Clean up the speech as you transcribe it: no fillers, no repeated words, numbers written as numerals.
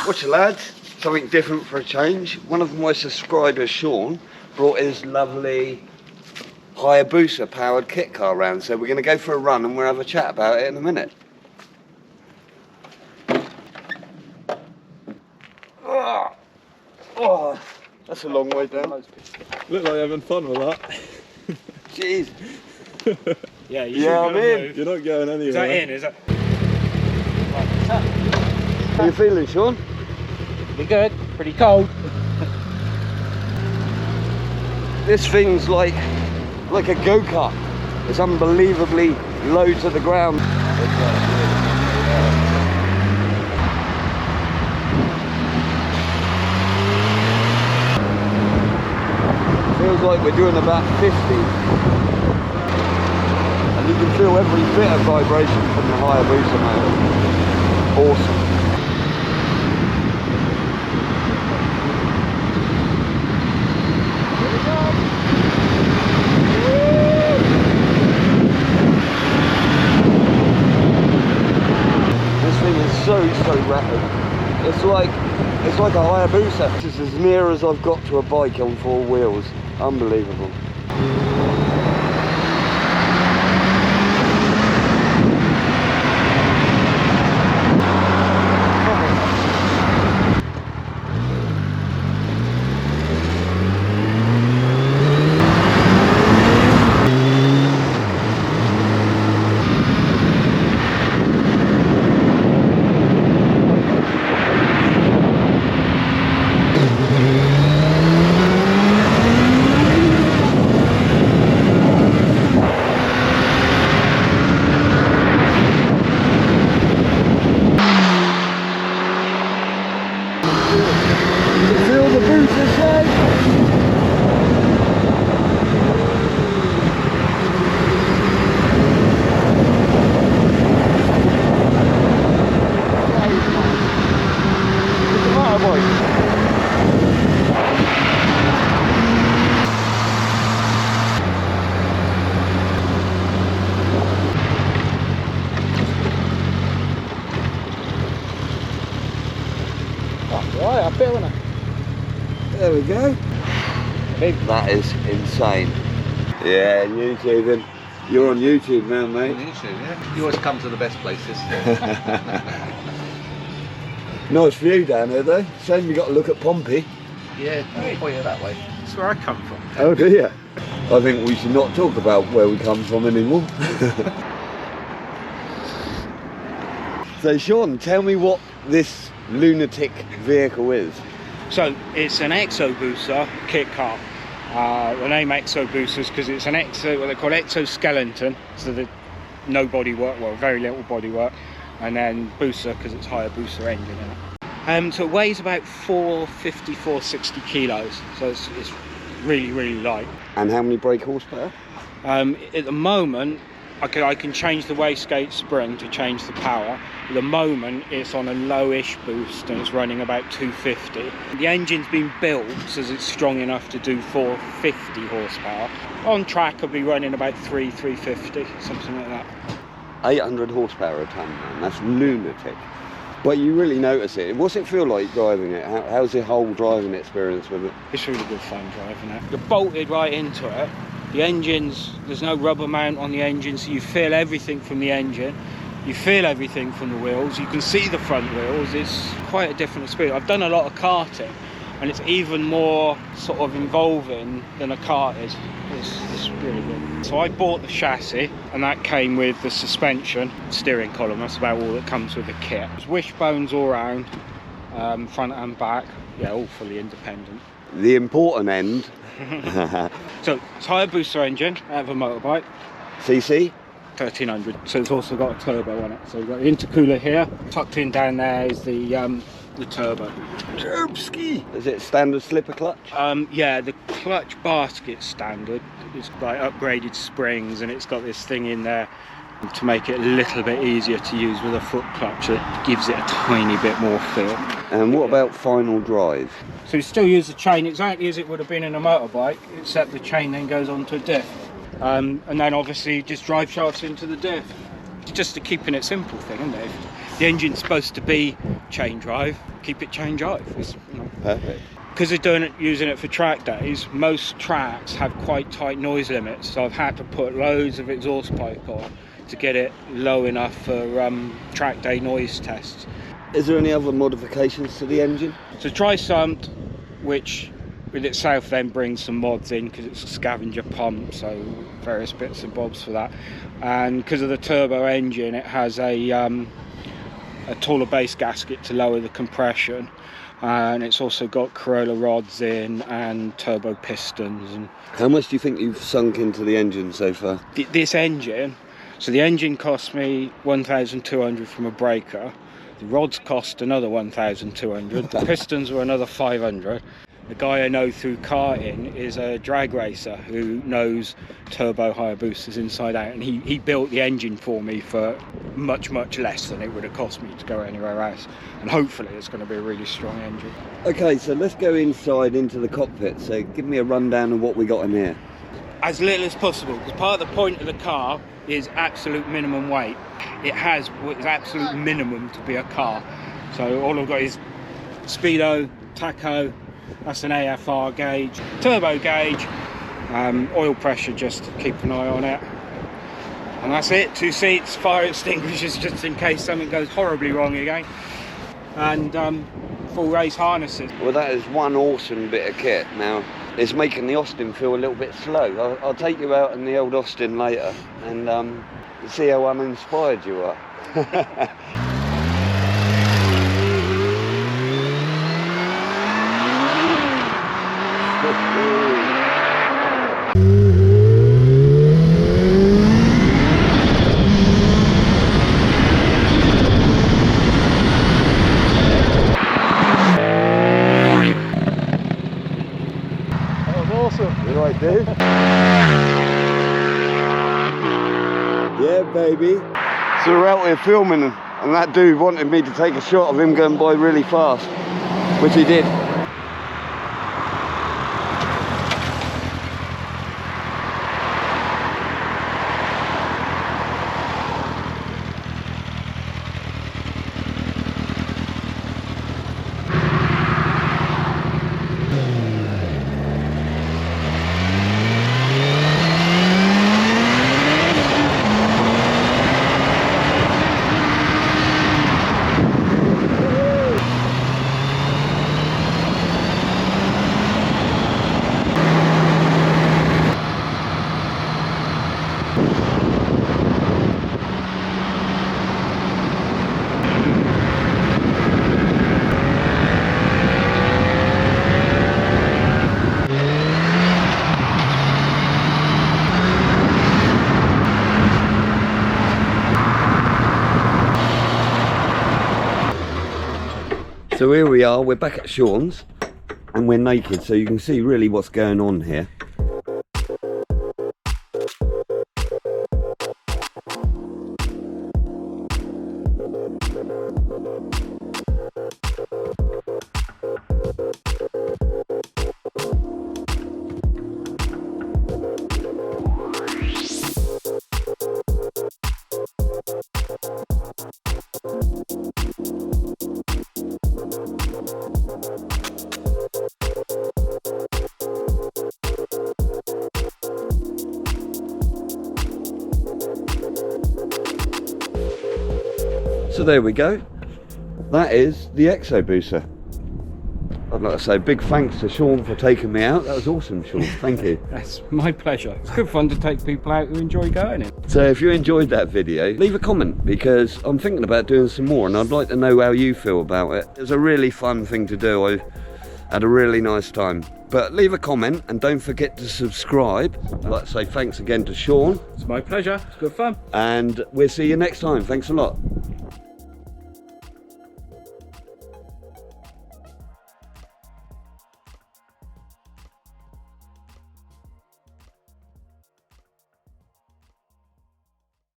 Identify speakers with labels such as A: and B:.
A: Watch it, lads, something different for a change. One of my subscribers, Sean, brought his lovely Hayabusa powered kit car round, so we're going to go for a run and we'll have a chat about it in a minute. Oh, that's a long way down.
B: Look like you're having fun with that.
A: Jeez.
B: Yeah, I'm in. You're not going anywhere.
C: Is that in? Is that?
A: How you feeling, Sean?
C: Pretty good. Pretty cold.
A: This thing's like a go-kart. It's unbelievably low to the ground. Feels like we're doing about 50. And you can feel every bit of vibration from the Hayabusa motor. Awesome. This thing is so rapid. It's like a Hayabusa. This is as near as I've got to a bike on four wheels. Unbelievable.
C: Right, I'm feeling it.
A: There we go. That is insane. Yeah, YouTubing. You're on YouTube now, mate.
D: On YouTube, yeah. You always come to the best places.
A: Nice view down there though. Shame you got to look at Pompey.
D: Yeah, I'll point you that way.
C: That's where I come from.
A: Oh dear. I think we should not talk about where we come from anymore. So Sean, tell me what this lunatic vehicle is.
C: So it's an Exobusa kit car. The name Exobusa is because it's an what they call exoskeleton, so that no body work, well, very little body work, and then Busa because it's Hayabusa engine in it. So it weighs about 450, 460 kilos, so it's really, really light.
A: And how many brake horsepower?
C: At the moment, I can change the wastegate spring to change the power. At the moment, it's on a lowish boost and it's running about 250. The engine's been built so it's strong enough to do 450 horsepower. On track, I'll be running about 350, something like that.
A: 800 horsepower a tonne, man. That's lunatic. But you really notice it. What's it feel like driving it? How's your whole driving experience with it?
C: It's really good fun driving it. You're bolted right into it. The engine's, there's no rubber mount on the engine, so you feel everything from the engine. You feel everything from the wheels. You can see the front wheels. It's quite a different experience. I've done a lot of karting, and it's even more sort of involving than a kart is. It's really good. So I bought the chassis, and that came with the suspension, steering column. That's about all that comes with the kit. There's wishbones all round, front and back. Yeah, all fully independent.
A: The important end.
C: So it's Hayabusa engine out of a motorbike.
A: CC?
C: 1300. So it's also got a turbo on it. So we've got the intercooler here. Tucked in down there is the turbo.
A: Turbski! Is it standard slipper clutch?
C: Yeah, the clutch basket's standard. It's like upgraded springs, and it's got this thing in there to make it a little bit easier to use with a foot clutch. It gives it a tiny bit more feel.
A: And what about final drive?
C: So you still use the chain exactly as it would have been in a motorbike, except the chain then goes onto a diff. And then obviously just drive shafts into the diff. It's just a keeping it simple thing, isn't it? If the engine's supposed to be chain drive, keep it chain drive. It's, you know.
A: Perfect.
C: Because they're using it for track days, most tracks have quite tight noise limits, so I've had to put loads of exhaust pipe on to get it low enough for track day noise tests.
A: Is there any other modifications to the engine?
C: So tri-sump, which with itself then brings some mods in because it's a scavenger pump, so various bits and bobs for that. And because of the turbo engine, it has a taller base gasket to lower the compression, and it's also got Corolla rods in and turbo pistons. And
A: how much do you think you've sunk into the engine so far?
C: This engine, so the engine cost me 1,200 from a breaker. The rods cost another 1,200. The pistons were another 500. The guy I know through karting is a drag racer who knows turbo Hayabusas inside out, and he built the engine for me for much less than it would have cost me to go anywhere else, and hopefully it's going to be a really strong engine.
A: Okay, so let's go inside into the cockpit. So give me a rundown of what we got in here.
C: As little as possible, because part of the point of the car is absolute minimum weight. It has what is absolute minimum to be a car. So all I've got is speedo, tacho, that's an AFR gauge, turbo gauge, oil pressure just to keep an eye on it, and that's it. 2 seats, fire extinguishers just in case something goes horribly wrong again, and full race harnesses.
A: Well, that is one awesome bit of kit. Now it's making the Austin feel a little bit slow. I'll take you out in the old Austin later and see how uninspired you are. Right, dude. Yeah, baby. So we're out here filming, and that dude wanted me to take a shot of him going by really fast, which he did. So here we are, we're back at Sean's and we're naked, so you can see really what's going on here. So there we go, that is the Exobusa. I'd like to say big thanks to Sean for taking me out. That was awesome, Sean, thank you.
C: That's my pleasure. It's good fun to take people out who enjoy going in.
A: So if you enjoyed that video, leave a comment, because I'm thinking about doing some more and I'd like to know how you feel about it. It's a really fun thing to do. I had a really nice time. But leave a comment and don't forget to subscribe. I'd like to say thanks again to Sean.
C: It's my pleasure, it's good fun.
A: And we'll see you next time. Thanks a lot.